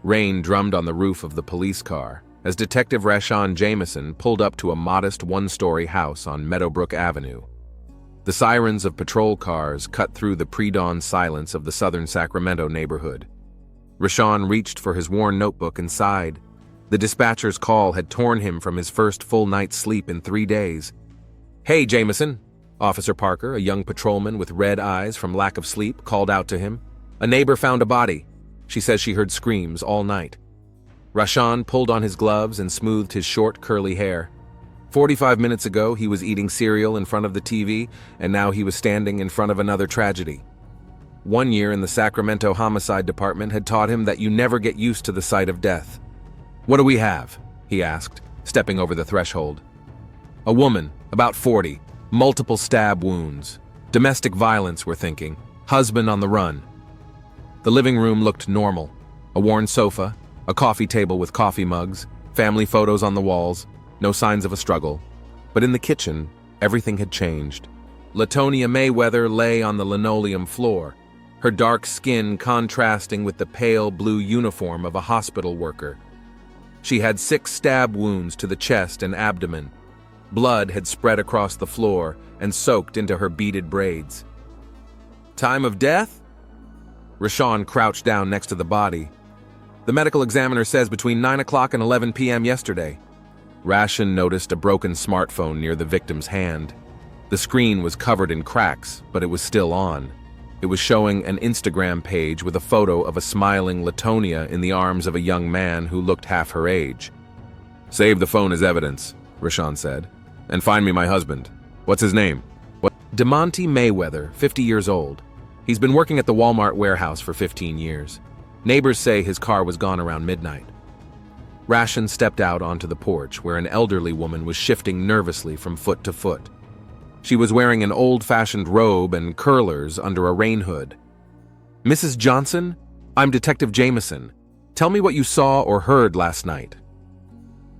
Rain drummed on the roof of the police car as Detective Rashawn Jameson pulled up to a modest one-story house on Meadowbrook Avenue. The sirens of patrol cars cut through the pre-dawn silence of the southern Sacramento neighborhood. Rashawn reached for his worn notebook and sighed. The dispatcher's call had torn him from his first full night's sleep in 3 days. "Hey, Jameson," Officer Parker, a young patrolman with red eyes from lack of sleep, called out to him. "A neighbor found a body. She says she heard screams all night." Rashawn pulled on his gloves and smoothed his short, curly hair. 45 minutes ago, he was eating cereal in front of the TV, and now he was standing in front of another tragedy. 1 year in the Sacramento Homicide Department had taught him that you never get used to the sight of death. "What do we have?" he asked, stepping over the threshold. "A woman, about 40, multiple stab wounds. Domestic violence, we're thinking. Husband on the run." The living room looked normal. A worn sofa, a coffee table with coffee mugs, family photos on the walls, no signs of a struggle. But in the kitchen, everything had changed. Latonia Mayweather lay on the linoleum floor, her dark skin contrasting with the pale blue uniform of a hospital worker. She had 6 stab wounds to the chest and abdomen. Blood had spread across the floor and soaked into her beaded braids. "Time of death?" Rashawn crouched down next to the body. "The medical examiner says between 9 o'clock and 11 p.m. yesterday." Rashawn noticed a broken smartphone near the victim's hand. The screen was covered in cracks, but it was still on. It was showing an Instagram page with a photo of a smiling Latonia in the arms of a young man who looked half her age. "Save the phone as evidence," Rashawn said, "and find me my husband. What's his name?" "DeMonte Mayweather, 50 years old. He's been working at the Walmart warehouse for 15 years. Neighbors say his car was gone around midnight." Rashawn stepped out onto the porch where an elderly woman was shifting nervously from foot to foot. She was wearing an old-fashioned robe and curlers under a rain hood. "Mrs. Johnson, I'm Detective Jameson. Tell me what you saw or heard last night."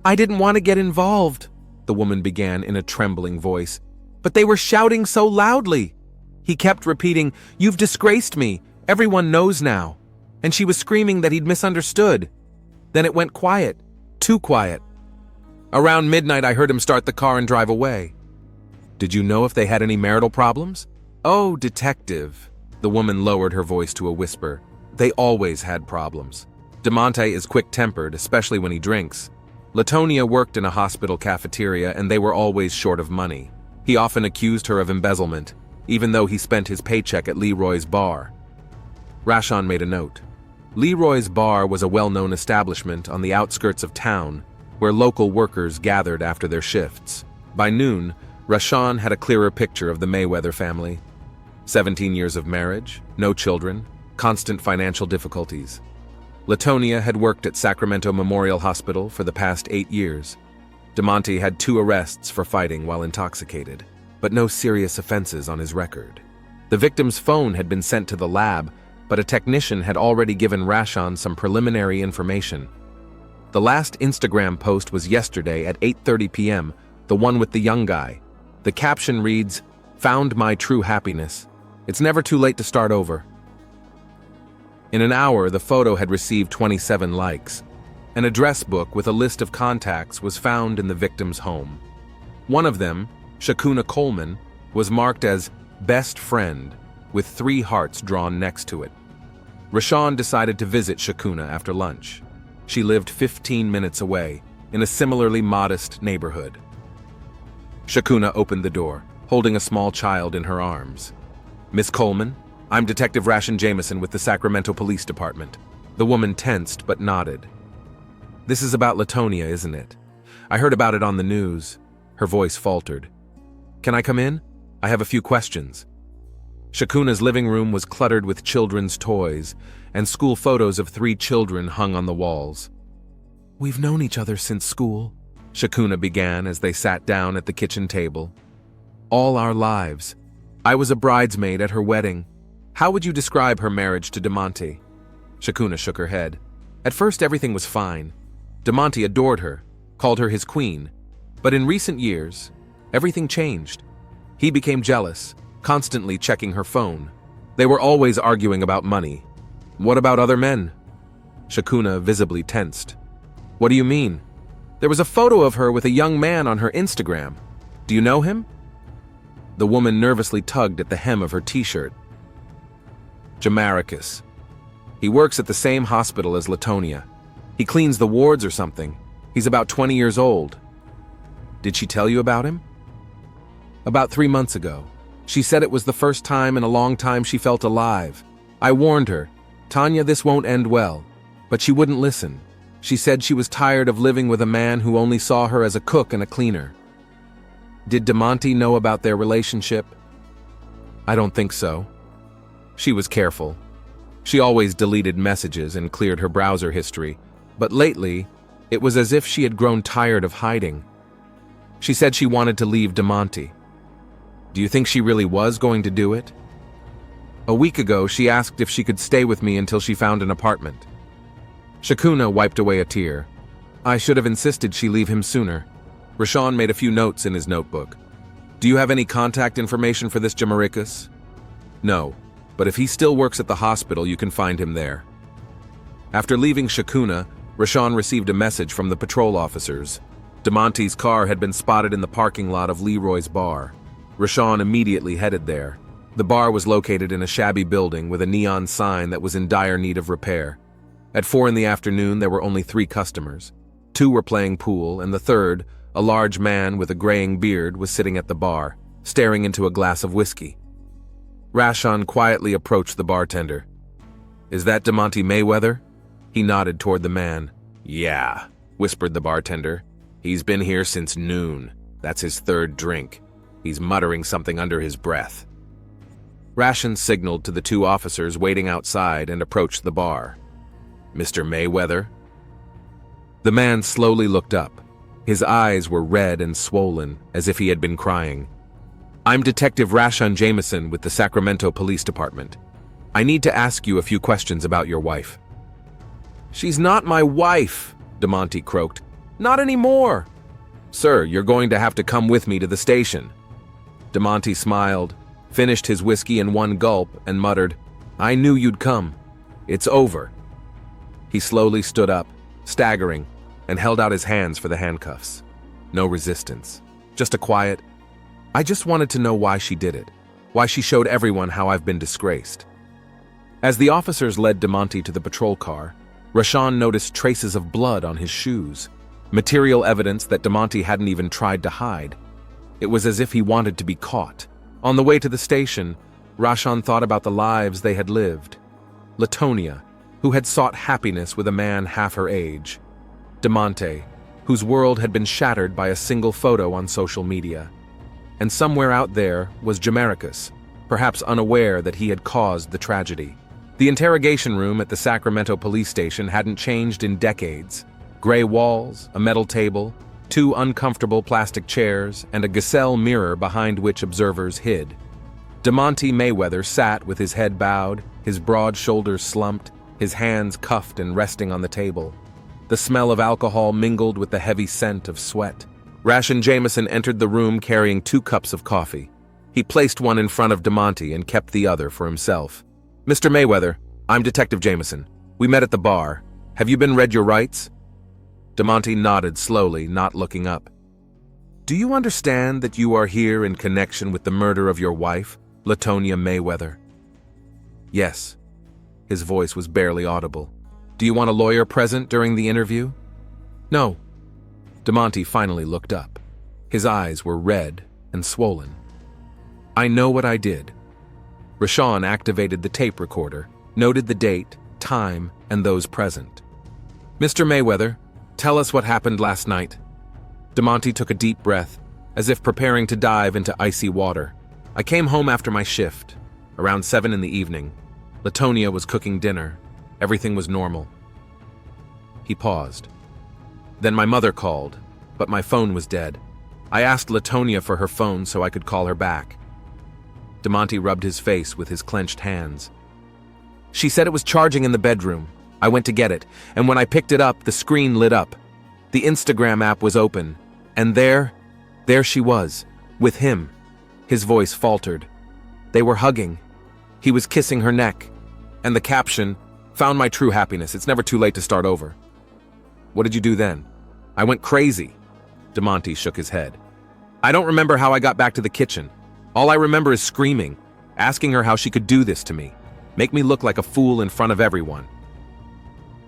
"I didn't want to get involved," the woman began in a trembling voice, "but they were shouting so loudly. He kept repeating, 'You've disgraced me. Everyone knows now.' And she was screaming that he'd misunderstood. Then it went quiet. Too quiet. Around midnight, I heard him start the car and drive away." "Did you know if they had any marital problems?" "Oh, detective." The woman lowered her voice to a whisper. "They always had problems. DeMonte is quick-tempered, especially when he drinks. Latonia worked in a hospital cafeteria and they were always short of money. He often accused her of embezzlement, even though he spent his paycheck at Leroy's Bar." Rashawn made a note. Leroy's Bar was a well-known establishment on the outskirts of town where local workers gathered after their shifts. By noon, Rashawn had a clearer picture of the Mayweather family. 17 years of marriage, no children, constant financial difficulties. Latonia had worked at Sacramento Memorial Hospital for the past 8 years. DeMonte had 2 arrests for fighting while intoxicated, but no serious offenses on his record. The victim's phone had been sent to the lab, but a technician had already given Rashawn some preliminary information. The last Instagram post was yesterday at 8:30 p.m., the one with the young guy. The caption reads, "Found my true happiness. It's never too late to start over." In an hour, the photo had received 27 likes. An address book with a list of contacts was found in the victim's home. One of them, Shakuna Coleman, was marked as best friend with 3 hearts drawn next to it. Rashawn decided to visit Shakuna after lunch. She lived 15 minutes away, in a similarly modest neighborhood. Shakuna opened the door, holding a small child in her arms. "Miss Coleman, I'm Detective Rashawn Jameson with the Sacramento Police Department." The woman tensed but nodded. "This is about Latonia, isn't it? I heard about it on the news." Her voice faltered. "Can I come in? I have a few questions." Shakuna's living room was cluttered with children's toys, and school photos of 3 children hung on the walls. "We've known each other since school," Shakuna began as they sat down at the kitchen table. "All our lives. I was a bridesmaid at her wedding. How would you describe her marriage to DeMonte?" Shakuna shook her head. "At first everything was fine. DeMonte adored her, called her his queen. But in recent years, everything changed. He became jealous, constantly checking her phone. They were always arguing about money. What about other men?" Shakuna visibly tensed. What do you mean? There was a photo of her with a young man on her Instagram. Do you know him? The woman nervously tugged at the hem of her t-shirt. Jamaricus. He works at the same hospital as Latonia. He cleans the wards or something. He's about 20 years old. Did she tell you about him? About 3 months ago. She said it was the first time in a long time she felt alive. I warned her, Tanya, this won't end well. But she wouldn't listen. She said she was tired of living with a man who only saw her as a cook and a cleaner. Did DeMonte know about their relationship? I don't think so. She was careful. She always deleted messages and cleared her browser history, but lately, it was as if she had grown tired of hiding. She said she wanted to leave DeMonte. Do you think she really was going to do it? A week ago, she asked if she could stay with me until she found an apartment. Shakuna wiped away a tear. I should have insisted she leave him sooner. Rashawn made a few notes in his notebook. Do you have any contact information for this Jamaricus? No, but if he still works at the hospital, you can find him there. After leaving Shakuna, Rashawn received a message from the patrol officers. DeMonte's car had been spotted in the parking lot of Leroy's bar. Rashawn immediately headed there. The bar was located in a shabby building with a neon sign that was in dire need of repair. At 4 in the afternoon, there were only 3 customers. 2 were playing pool, and the third, a large man with a graying beard, was sitting at the bar, staring into a glass of whiskey. Rashawn quietly approached the bartender. Is that DeMonte Mayweather? He nodded toward the man. Yeah, whispered the bartender. He's been here since noon. That's his 3rd drink. He's muttering something under his breath. Rashawn signaled to the 2 officers waiting outside and approached the bar. Mr. Mayweather? The man slowly looked up. His eyes were red and swollen, as if he had been crying. I'm Detective Rashawn Jameson with the Sacramento Police Department. I need to ask you a few questions about your wife. She's not my wife, DeMonte croaked. Not anymore. Sir, you're going to have to come with me to the station. DeMonte smiled, finished his whiskey in one gulp, and muttered, I knew you'd come. It's over. He slowly stood up, staggering, and held out his hands for the handcuffs. No resistance. Just a quiet, I just wanted to know why she did it, why she showed everyone how I've been disgraced. As the officers led DeMonte to the patrol car, Rashawn noticed traces of blood on his shoes, material evidence that DeMonte hadn't even tried to hide. It was as if he wanted to be caught. On the way to the station, Rashawn thought about the lives they had lived. Latonia, who had sought happiness with a man half her age. DeMonte, whose world had been shattered by a single photo on social media. And somewhere out there was Jamaricus, perhaps unaware that he had caused the tragedy. The interrogation room at the Sacramento police station hadn't changed in decades. Gray walls, a metal table, 2 uncomfortable plastic chairs, and a Gazelle mirror behind which observers hid. DeMonte Mayweather sat with his head bowed, his broad shoulders slumped, his hands cuffed and resting on the table. The smell of alcohol mingled with the heavy scent of sweat. Rashawn Jameson entered the room carrying 2 cups of coffee. He placed one in front of DeMonte and kept the other for himself. Mr. Mayweather, I'm Detective Jameson. We met at the bar. Have you been read your rights? DeMonte nodded slowly, not looking up. Do you understand that you are here in connection with the murder of your wife, Latonia Mayweather? Yes. His voice was barely audible. Do you want a lawyer present during the interview? No. DeMonte finally looked up. His eyes were red and swollen. I know what I did. Rashawn activated the tape recorder, noted the date, time, and those present. Mr. Mayweather, tell us what happened last night. DeMonte took a deep breath, as if preparing to dive into icy water. I came home after my shift, around 7 in the evening. Latonia was cooking dinner. Everything was normal. He paused. Then my mother called, but my phone was dead. I asked Latonia for her phone so I could call her back. DeMonte rubbed his face with his clenched hands. She said it was charging in the bedroom. I went to get it, and when I picked it up, the screen lit up. The Instagram app was open, and there she was, with him. His voice faltered. They were hugging. He was kissing her neck, and the caption, Found my true happiness. It's never too late to start over. What did you do then? I went crazy. DeMonte shook his head. I don't remember how I got back to the kitchen. All I remember is screaming, asking her how she could do this to me, make me look like a fool in front of everyone.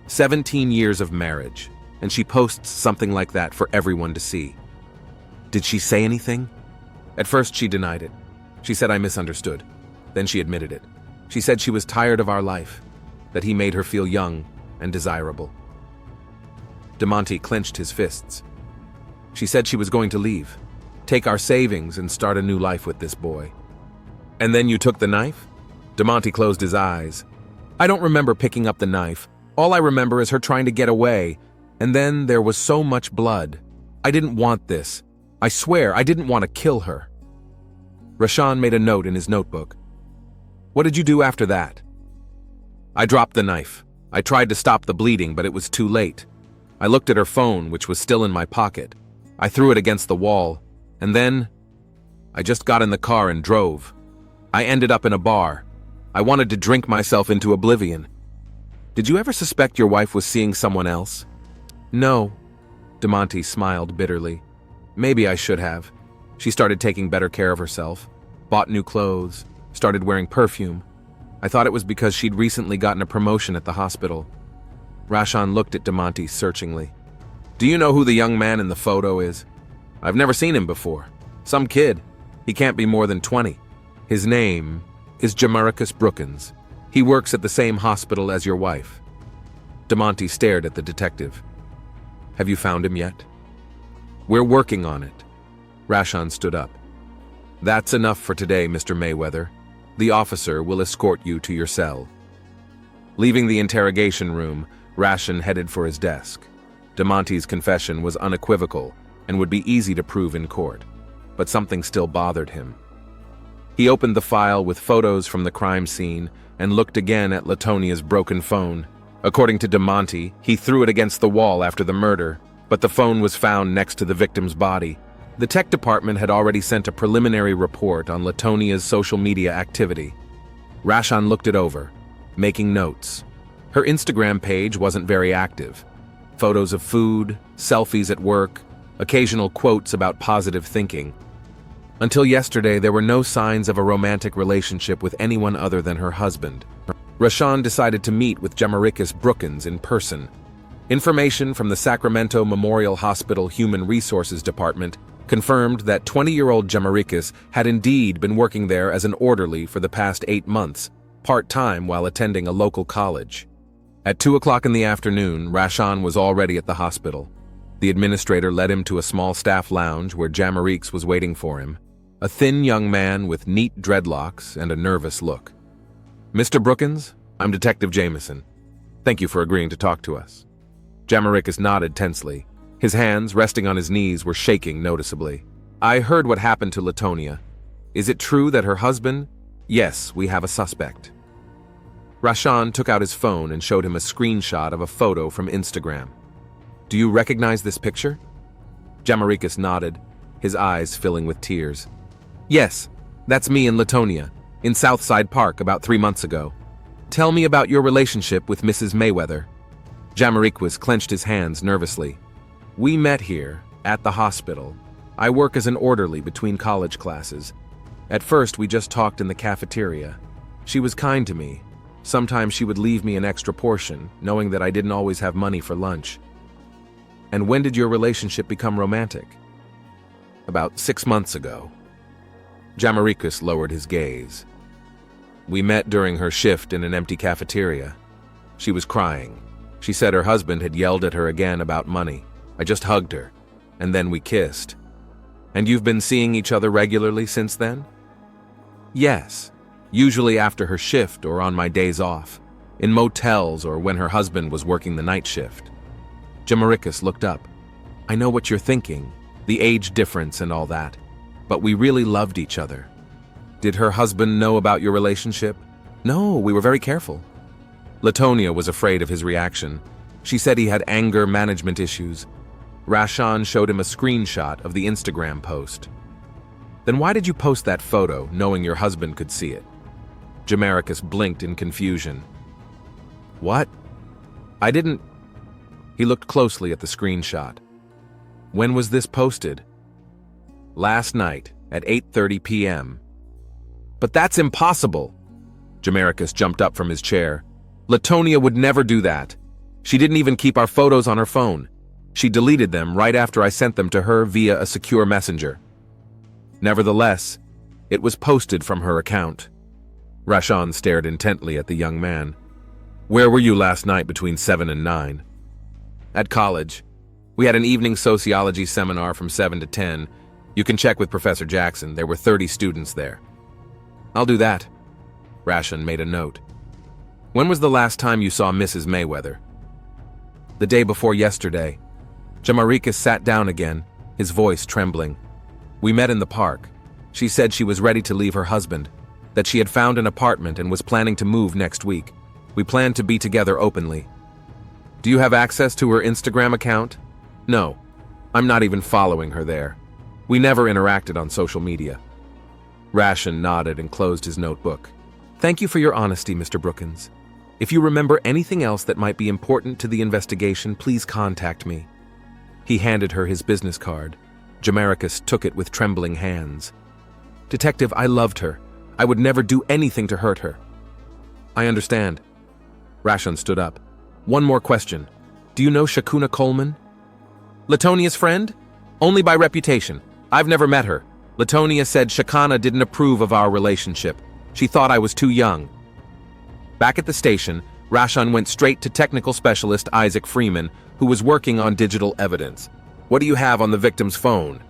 17 years of marriage, and she posts something like that for everyone to see. Did she say anything? At first, she denied it. She said I misunderstood. Then she admitted it. She said she was tired of our life, that he made her feel young and desirable. DeMonte clenched his fists. She said she was going to leave, take our savings and start a new life with this boy. And then you took the knife? DeMonte closed his eyes. I don't remember picking up the knife. All I remember is her trying to get away, and then there was so much blood. I didn't want this. I swear, I didn't want to kill her. Rashawn made a note in his notebook. What did you do after that? I dropped the knife. I tried to stop the bleeding, but it was too late. I looked at her phone, which was still in my pocket. I threw it against the wall, and then I just got in the car and drove. I ended up in a bar. I wanted to drink myself into oblivion. Did you ever suspect your wife was seeing someone else? No. DeMonte smiled bitterly. Maybe I should have. She started taking better care of herself, bought new clothes, started wearing perfume. I thought it was because she'd recently gotten a promotion at the hospital. Rashawn looked at DeMonte searchingly. Do you know who the young man in the photo is? I've never seen him before. Some kid. He can't be more than 20. His name is Jamaricus Brookins. He works at the same hospital as your wife. DeMonte stared at the detective. Have you found him yet? We're working on it. Rashawn stood up. That's enough for today, Mr. Mayweather. The officer will escort you to your cell. Leaving the interrogation room, Rashawn headed for his desk. DeMonte's confession was unequivocal and would be easy to prove in court, but something still bothered him. He opened the file with photos from the crime scene and looked again at Latonia's broken phone. According to DeMonte, he threw it against the wall after the murder, but the phone was found next to the victim's body. The tech department had already sent a preliminary report on Latonia's social media activity. Rashawn looked it over, making notes. Her Instagram page wasn't very active. Photos of food, selfies at work, occasional quotes about positive thinking. Until yesterday, there were no signs of a romantic relationship with anyone other than her husband. Rashawn decided to meet with Jamaricus Brookins in person. Information from the Sacramento Memorial Hospital Human Resources Department confirmed that 20-year-old Jamaricus had indeed been working there as an orderly for the past 8 months, part-time while attending a local college. At 2 o'clock in the afternoon, Rashawn was already at the hospital. The administrator led him to a small staff lounge where Jamaricus was waiting for him, a thin young man with neat dreadlocks and a nervous look. Mr. Brookins, I'm Detective Jameson. Thank you for agreeing to talk to us. Jamaricus nodded tensely. His hands, resting on his knees, were shaking noticeably. I heard what happened to Latonia. Is it true that her husband? Yes, we have a suspect. Rashawn took out his phone and showed him a screenshot of a photo from Instagram. Do you recognize this picture? Jamaricus nodded, his eyes filling with tears. Yes, that's me and Latonia, in Southside Park about 3 months ago. Tell me about your relationship with Mrs. Mayweather. Jamaricus clenched his hands nervously. We met here, at the hospital. I work as an orderly between college classes. At first, we just talked in the cafeteria. She was kind to me. Sometimes she would leave me an extra portion, knowing that I didn't always have money for lunch. And when did your relationship become romantic? About 6 months ago. Jamaricus lowered his gaze. We met during her shift in an empty cafeteria. She was crying. She said her husband had yelled at her again about money. I just hugged her, and then we kissed. And you've been seeing each other regularly since then? Yes, usually after her shift or on my days off, in motels or when her husband was working the night shift. Jamaricus looked up. I know what you're thinking, the age difference and all that, but we really loved each other. Did her husband know about your relationship? No, we were very careful. Latonia was afraid of his reaction. She said he had anger management issues. Rashawn showed him a screenshot of the Instagram post. Then why did you post that photo, knowing your husband could see it? Jamaricus blinked in confusion. What? I didn't... He looked closely at the screenshot. When was this posted? Last night, at 8:30 p.m. But that's impossible! Jamaricus jumped up from his chair. Latonia would never do that. She didn't even keep our photos on her phone. She deleted them right after I sent them to her via a secure messenger. Nevertheless, it was posted from her account. Rashan stared intently at the young man. Where were you last night between 7 and 9? At college. We had an evening sociology seminar from 7 to 10. You can check with Professor Jackson. There were 30 students there. I'll do that. Rashan made a note. When was the last time you saw Mrs. Mayweather? The day before yesterday. Jamaricus sat down again, his voice trembling. We met in the park. She said she was ready to leave her husband, that she had found an apartment and was planning to move next week. We planned to be together openly. Do you have access to her Instagram account? No, I'm not even following her there. We never interacted on social media. Rashan nodded and closed his notebook. Thank you for your honesty, Mr. Brookins. If you remember anything else that might be important to the investigation, please contact me. He handed her his business card. Jamaricus took it with trembling hands. Detective, I loved her. I would never do anything to hurt her. I understand. Rashan stood up. One more question. Do you know Shakuna Coleman? Latonia's friend? Only by reputation. I've never met her. Latonia said Shakana didn't approve of our relationship. She thought I was too young. Back at the station, Rashan went straight to technical specialist Isaac Freeman, who was working on digital evidence. What do you have on the victim's phone?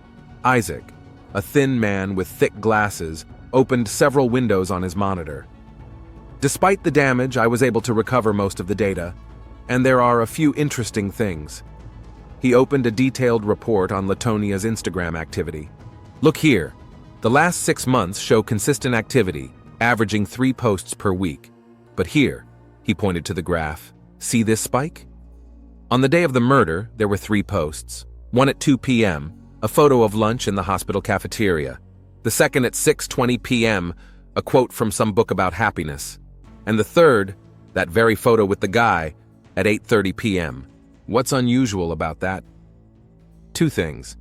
Isaac, a thin man with thick glasses, opened several windows on his monitor. Despite the damage, I was able to recover most of the data, and there are a few interesting things. He opened a detailed report on Latonia's Instagram activity. Look here. The last 6 months show consistent activity, averaging 3 posts per week. But here, he pointed to the graph. See this spike? On the day of the murder, there were 3 posts. One at 2 p.m., a photo of lunch in the hospital cafeteria. The second at 6:20 p.m., a quote from some book about happiness. And the third, that very photo with the guy, at 8:30 p.m. What's unusual about that? 2 things.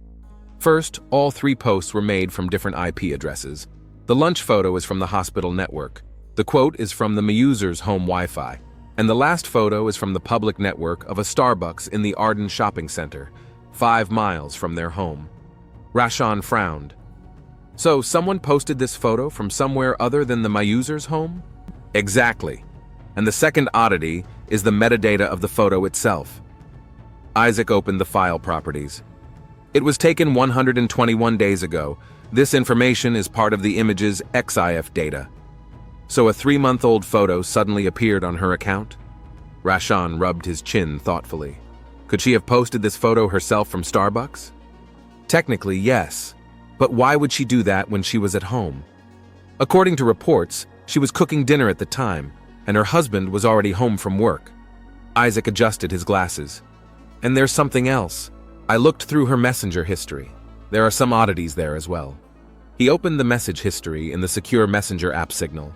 First, all 3 posts were made from different IP addresses. The lunch photo is from the hospital network. The quote is from the user's home Wi-Fi. And the last photo is from the public network of a Starbucks in the Arden Shopping Center, 5 miles from their home. Rashan frowned. So, someone posted this photo from somewhere other than the user's home? Exactly. And the second oddity is the metadata of the photo itself. Isaac opened the file properties. It was taken 121 days ago. This information is part of the image's XIF data. So a 3-month-old photo suddenly appeared on her account? Rashan rubbed his chin thoughtfully. Could she have posted this photo herself from Starbucks? Technically, yes. But why would she do that when she was at home? According to reports, she was cooking dinner at the time, and her husband was already home from work. Isaac adjusted his glasses. And there's something else. I looked through her messenger history. There are some oddities there as well. He opened the message history in the secure messenger app Signal.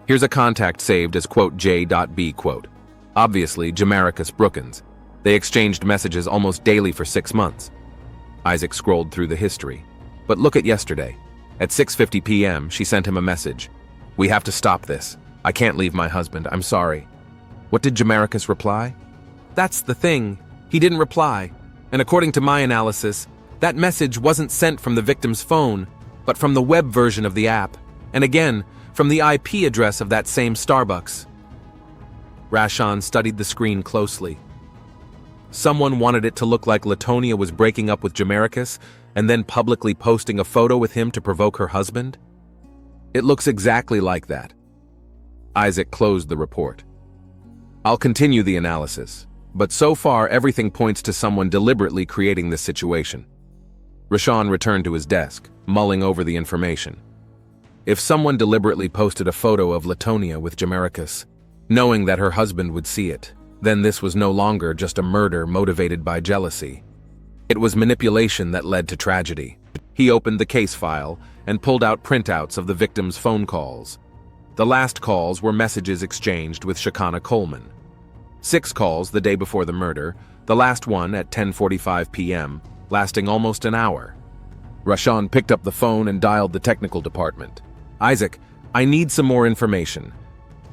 Here's a contact saved as quote J.B. quote. Obviously, Jamaricus Brookins. They exchanged messages almost daily for 6 months. Isaac scrolled through the history. But look at yesterday. At 6:50 p.m., she sent him a message. We have to stop this. I can't leave my husband. I'm sorry. What did Jamaricus reply? That's the thing. He didn't reply. And according to my analysis, that message wasn't sent from the victim's phone, but from the web version of the app. And again, from the IP address of that same Starbucks. Rashan studied the screen closely. Someone wanted it to look like Latonia was breaking up with Jamaricus and then publicly posting a photo with him to provoke her husband? It looks exactly like that. Isaac closed the report. I'll continue the analysis, but so far everything points to someone deliberately creating this situation. Rashan returned to his desk, mulling over the information. If someone deliberately posted a photo of Latonia with Jamaricus, knowing that her husband would see it, then this was no longer just a murder motivated by jealousy. It was manipulation that led to tragedy. He opened the case file and pulled out printouts of the victim's phone calls. The last calls were messages exchanged with Shakana Coleman. 6 calls the day before the murder, the last one at 10:45 p.m., lasting almost an hour. Rashawn picked up the phone and dialed the technical department. "Isaac, I need some more information.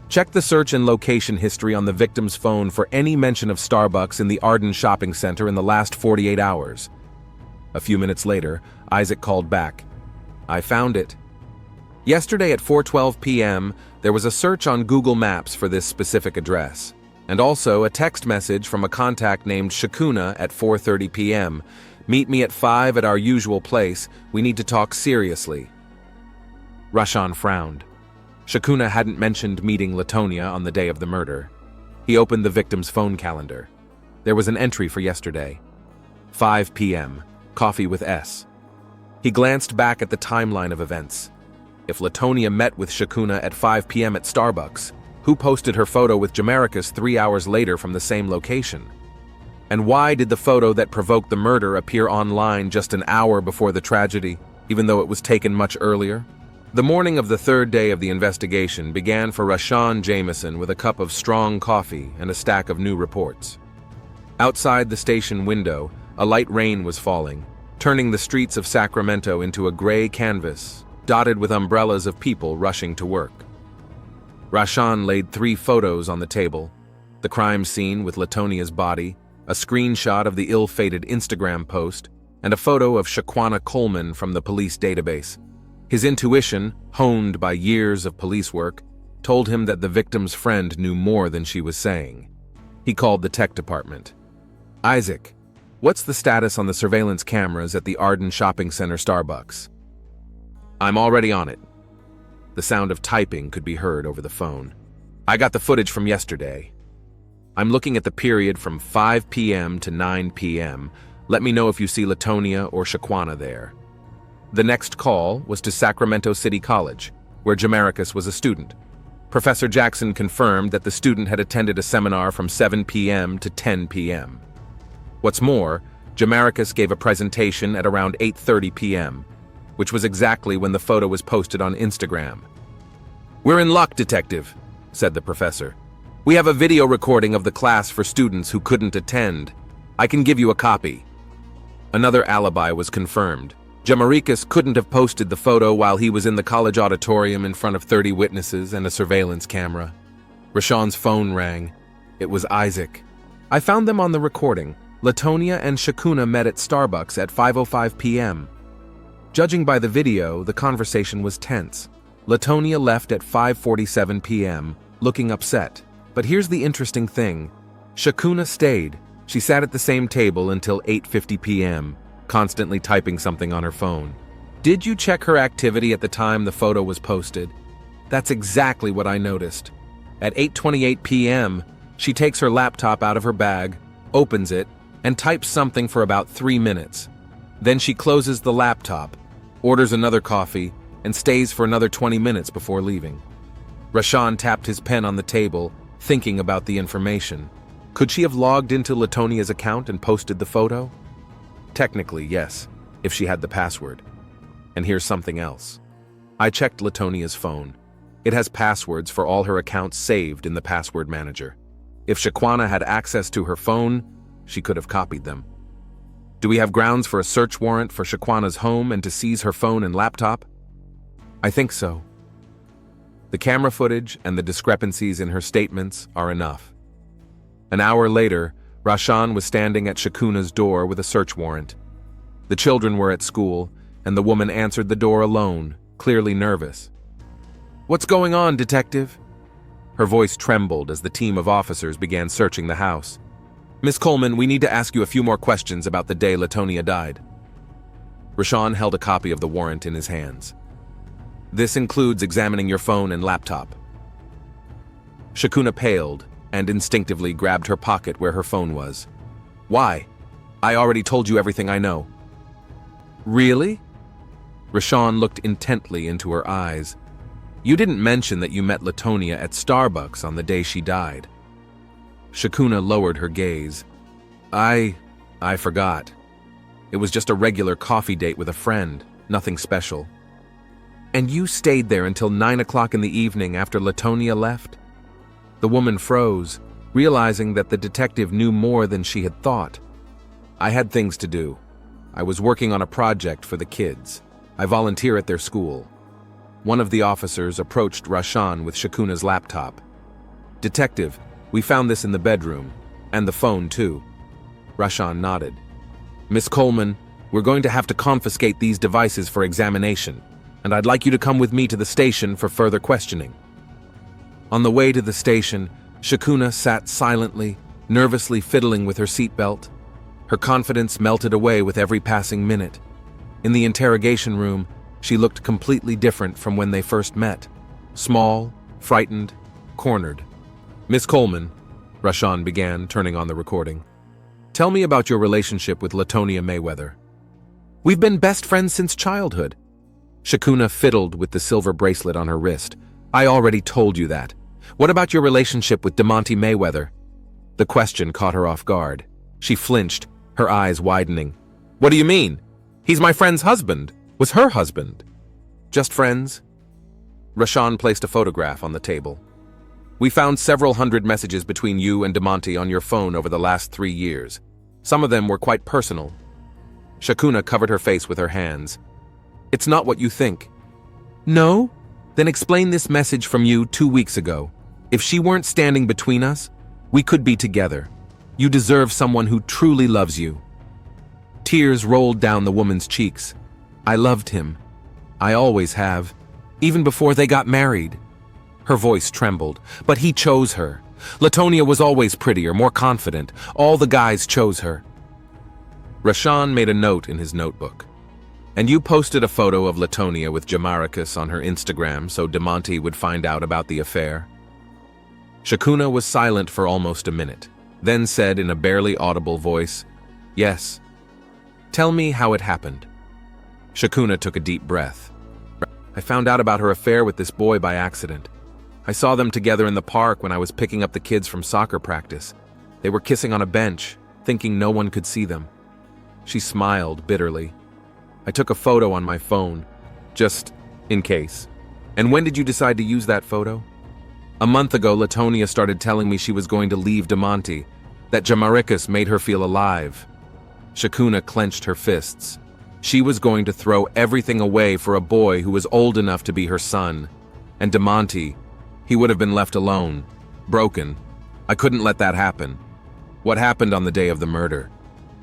Check the search and location history on the victim's phone for any mention of Starbucks in the Arden Shopping Center in the last 48 hours. A few minutes later, Isaac called back. "I found it. Yesterday at 4:12 p.m., there was a search on Google Maps for this specific address, and also a text message from a contact named Shakuna at 4:30 p.m. Meet me at 5 at our usual place. We need to talk seriously." Rashawn frowned. Shakuna hadn't mentioned meeting Latonia on the day of the murder. He opened the victim's phone calendar. There was an entry for yesterday. 5 p.m., coffee with S. He glanced back at the timeline of events. If Latonia met with Shakuna at 5 p.m. at Starbucks, who posted her photo with Jamaricus 3 hours later from the same location? And why did the photo that provoked the murder appear online just an hour before the tragedy, even though it was taken much earlier? The morning of the third day of the investigation began for Rashawn Jameson with a cup of strong coffee and a stack of new reports. Outside the station window, a light rain was falling, turning the streets of Sacramento into a gray canvas, dotted with umbrellas of people rushing to work. Rashawn laid 3 photos on the table: the crime scene with Latonia's body, a screenshot of the ill-fated Instagram post, and a photo of Shaquana Coleman from the police database. His intuition, honed by years of police work, told him that the victim's friend knew more than she was saying. He called the tech department. "Isaac, what's the status on the surveillance cameras at the Arden Shopping Center Starbucks?" "I'm already on it." The sound of typing could be heard over the phone. "I got the footage from yesterday. I'm looking at the period from 5 p.m. to 9 p.m. Let me know if you see Latonia or Shaquana there." The next call was to Sacramento City College, where Jamaricus was a student. Professor Jackson confirmed that the student had attended a seminar from 7 p.m. to 10 p.m. What's more, Jamaricus gave a presentation at around 8:30 p.m., which was exactly when the photo was posted on Instagram. "We're in luck, Detective," said the professor. "We have a video recording of the class for students who couldn't attend. I can give you a copy." Another alibi was confirmed. Jamaricus couldn't have posted the photo while he was in the college auditorium in front of 30 witnesses and a surveillance camera. Rashawn's phone rang. It was Isaac. "I found them on the recording. Latonia and Shakuna met at Starbucks at 5:05 p.m. Judging by the video, the conversation was tense. Latonia left at 5:47 p.m., looking upset. But here's the interesting thing. Shakuna stayed. She sat at the same table until 8:50 p.m., constantly typing something on her phone. Did you check her activity at the time the photo was posted? That's exactly what I noticed. At 8:28 p.m., she takes her laptop out of her bag, opens it, and types something for about 3 minutes. Then she closes the laptop, orders another coffee, and stays for another 20 minutes before leaving. Rashawn tapped his pen on the table, thinking about the information. Could she have logged into Latonia's account and posted the photo? Technically, yes, if she had the password. And here's something else. I checked Latonia's phone. It has passwords for all her accounts saved in the password manager. If Shaquana had access to her phone, she could have copied them. Do we have grounds for a search warrant for Shaquana's home and to seize her phone and laptop? I think so. The camera footage and the discrepancies in her statements are enough. An hour later, Rashawn was standing at Shakuna's door with a search warrant. The children were at school, and the woman answered the door alone, clearly nervous. "What's going on, Detective?" Her voice trembled as the team of officers began searching the house. "Miss Coleman, we need to ask you a few more questions about the day Latonia died." Rashawn held a copy of the warrant in his hands. "This includes examining your phone and laptop." Shakuna paled and instinctively grabbed her pocket where her phone was. "Why? I already told you everything I know." "Really?" Rashawn looked intently into her eyes. "You didn't mention that you met Latonia at Starbucks on the day she died." Shakuna lowered her gaze. I forgot. It was just a regular coffee date with a friend, nothing special." "And you stayed there until 9 o'clock in the evening after Latonia left?" The woman froze, realizing that the detective knew more than she had thought. I had things to do. I was working on a project for the kids. I volunteer at their school. One of the officers approached Rashan with Shakuna's laptop. "Detective, we found this in the bedroom, and the phone too." Rashan nodded. "Miss Coleman, we're going to have to confiscate these devices for examination, and I'd like you to come with me to the station for further questioning." On the way to the station, Shakuna sat silently, nervously fiddling with her seatbelt. Her confidence melted away with every passing minute. In the interrogation room, she looked completely different from when they first met. Small, frightened, cornered. "Miss Coleman," Rashan began, turning on the recording. "Tell me about your relationship with Latonia Mayweather." "We've been best friends since childhood." Shakuna fiddled with the silver bracelet on her wrist. "I already told you that. What about your relationship with DeMonte Mayweather?" The question caught her off guard. She flinched, her eyes widening. "What do you mean? He's my friend's husband. Was her husband." "Just friends?" Rashan placed a photograph on the table. "We found several hundred messages between you and DeMonte on your phone over the last 3 years. Some of them were quite personal." Shakuna covered her face with her hands. "It's not what you think." "No? Then explain this message from you 2 weeks ago. If she weren't standing between us, we could be together. You deserve someone who truly loves you." Tears rolled down the woman's cheeks. "I loved him. I always have. Even before they got married." Her voice trembled. "But he chose her. Latonia was always prettier, more confident. All the guys chose her." Rashan made a note in his notebook. "And you posted a photo of Latonia with Jamaricus on her Instagram so DeMonte would find out about the affair?" Shakuna was silent for almost a minute, then said in a barely audible voice, "Yes." "Tell me how it happened." Shakuna took a deep breath. "I found out about her affair with this boy by accident. I saw them together in the park when I was picking up the kids from soccer practice. They were kissing on a bench, thinking no one could see them." She smiled bitterly. "I took a photo on my phone, just in case." "And when did you decide to use that photo?" "A month ago, Latonia started telling me she was going to leave DeMonte, that Jamaricus made her feel alive." Shakuna clenched her fists. She was going to throw everything away for a boy who was old enough to be her son. And DeMonte, he would have been left alone, broken. I couldn't let that happen. What happened on the day of the murder?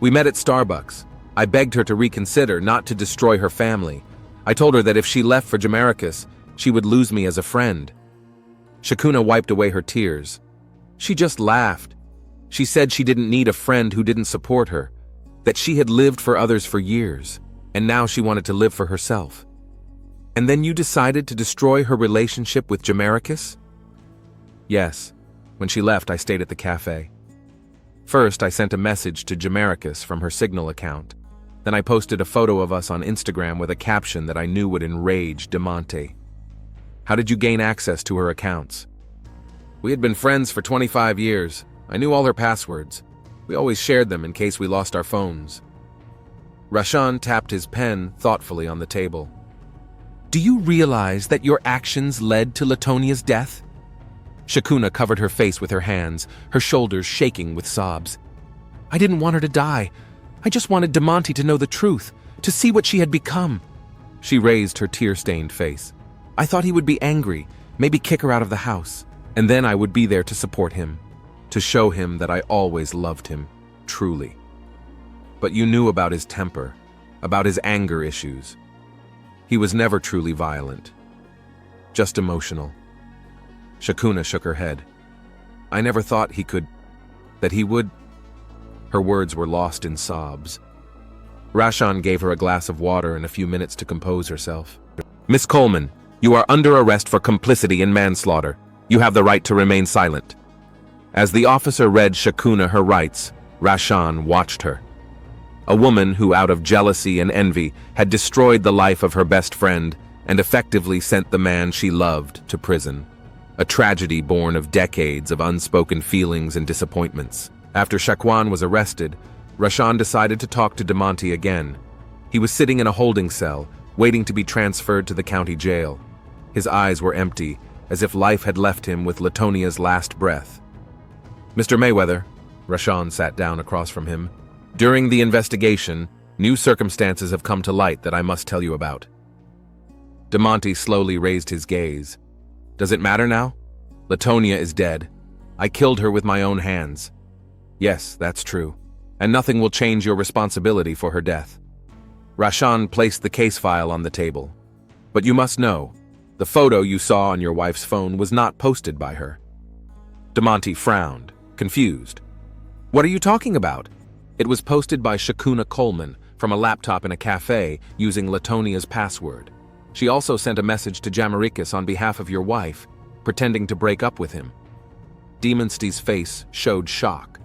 We met at Starbucks. I begged her to reconsider, not to destroy her family. I told her that if she left for Jamaricus, she would lose me as a friend. Shakuna wiped away her tears. She just laughed. She said she didn't need a friend who didn't support her, that she had lived for others for years, and now she wanted to live for herself. "And then you decided to destroy her relationship with Jamaricus?" "Yes. When she left, I stayed at the cafe. First, I sent a message to Jamaricus from her Signal account. Then I posted a photo of us on Instagram with a caption that I knew would enrage DeMonte." "How did you gain access to her accounts?" "We had been friends for 25 years. I knew all her passwords. We always shared them in case we lost our phones." Rashan tapped his pen thoughtfully on the table. "Do you realize that your actions led to Latonia's death?" Shakuna covered her face with her hands, her shoulders shaking with sobs. "I didn't want her to die. I just wanted DeMonte to know the truth, to see what she had become." She raised her tear-stained face. "I thought he would be angry, maybe kick her out of the house, and then I would be there to support him, to show him that I always loved him, truly. But you knew about his temper, about his anger issues. He was never truly violent, just emotional." Shakuna shook her head. "I never thought that he would." Her words were lost in sobs. Rashan gave her a glass of water and a few minutes to compose herself. "Miss Coleman, you are under arrest for complicity in manslaughter. You have the right to remain silent." As the officer read Shakuna her rights, Rashan watched her. A woman who, out of jealousy and envy, had destroyed the life of her best friend and effectively sent the man she loved to prison. A tragedy born of decades of unspoken feelings and disappointments. After Shakwan was arrested, Rashan decided to talk to DeMonte again. He was sitting in a holding cell, waiting to be transferred to the county jail. His eyes were empty, as if life had left him with Latonia's last breath. Mr. Mayweather, Rashawn sat down across from him. During the investigation, new circumstances have come to light that I must tell you about. DeMonte slowly raised his gaze. Does it matter now? Latonia is dead. I killed her with my own hands. Yes, that's true. And nothing will change your responsibility for her death. Rashawn placed the case file on the table. But you must know, the photo you saw on your wife's phone was not posted by her. DeMonte frowned, confused. What are you talking about? It was posted by Shakuna Coleman from a laptop in a cafe using Latonia's password. She also sent a message to Jamaricus on behalf of your wife, pretending to break up with him. Demonsty's face showed shock.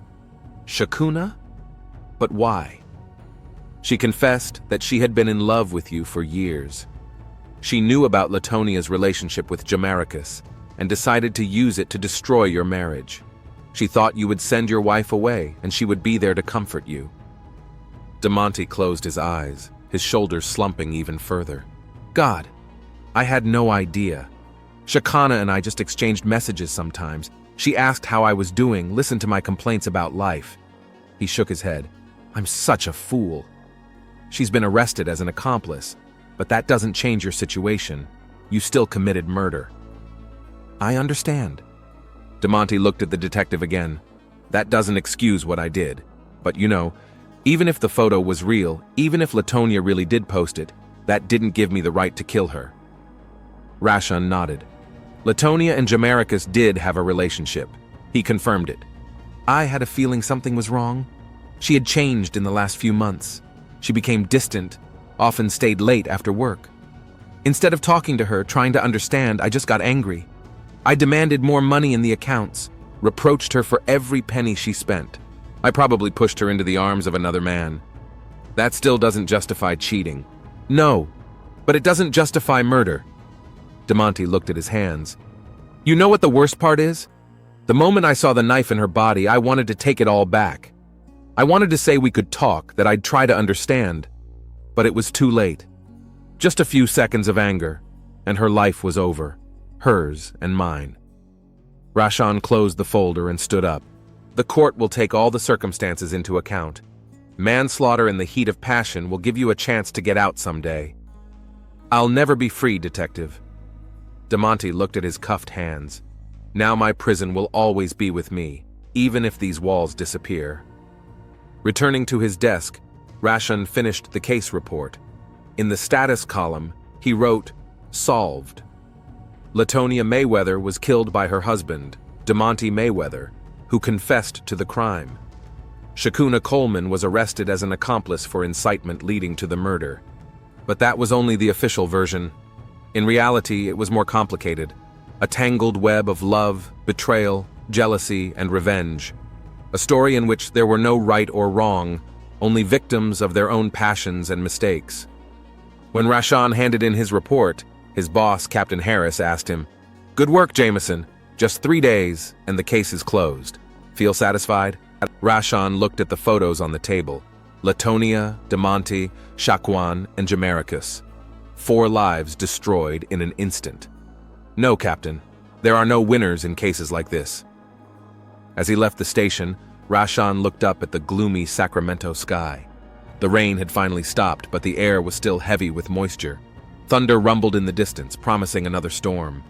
Shakuna? But why? She confessed that she had been in love with you for years. She knew about Latonia's relationship with Jamaricus and decided to use it to destroy your marriage. She thought you would send your wife away and she would be there to comfort you. DeMonte closed his eyes, his shoulders slumping even further. God, I had no idea. Shakana and I just exchanged messages sometimes. She asked how I was doing, listened to my complaints about life. He shook his head. I'm such a fool. She's been arrested as an accomplice, but that doesn't change your situation. You still committed murder. I understand. DeMonte looked at the detective again. That doesn't excuse what I did. But you know, even if the photo was real, even if Latonia really did post it, that didn't give me the right to kill her. Rashawn nodded. Latonia and Jamaricus did have a relationship. He confirmed it. I had a feeling something was wrong. She had changed in the last few months. She became distant, often stayed late after work. Instead of talking to her, trying to understand, I just got angry. I demanded more money in the accounts, reproached her for every penny she spent. I probably pushed her into the arms of another man. That still doesn't justify cheating. No, but it doesn't justify murder. DeMonte looked at his hands. You know what the worst part is? The moment I saw the knife in her body, I wanted to take it all back. I wanted to say we could talk, that I'd try to understand. But it was too late. Just a few seconds of anger, and her life was over. Hers and mine. Rashawn closed the folder and stood up. The court will take all the circumstances into account. Manslaughter in the heat of passion will give you a chance to get out someday. I'll never be free, detective. DeMonte looked at his cuffed hands. Now my prison will always be with me, even if these walls disappear. Returning to his desk, Rashawn finished the case report. In the status column, he wrote, Solved. Latonia Mayweather was killed by her husband, DeMonte Mayweather, who confessed to the crime. Shakuna Coleman was arrested as an accomplice for incitement leading to the murder. But that was only the official version. In reality, it was more complicated. A tangled web of love, betrayal, jealousy, and revenge. A story in which there were no right or wrong, only victims of their own passions and mistakes. When Rashawn handed in his report, his boss, Captain Harris, asked him, Good work, Jameson. Just 3 days, and the case is closed. Feel satisfied? Rashawn looked at the photos on the table. Latonia, DeMonte, Shaquan, and Jamaricus. 4 lives destroyed in an instant. No, Captain. There are no winners in cases like this. As he left the station, Rashawn looked up at the gloomy Sacramento sky. The rain had finally stopped, but the air was still heavy with moisture. Thunder rumbled in the distance, promising another storm.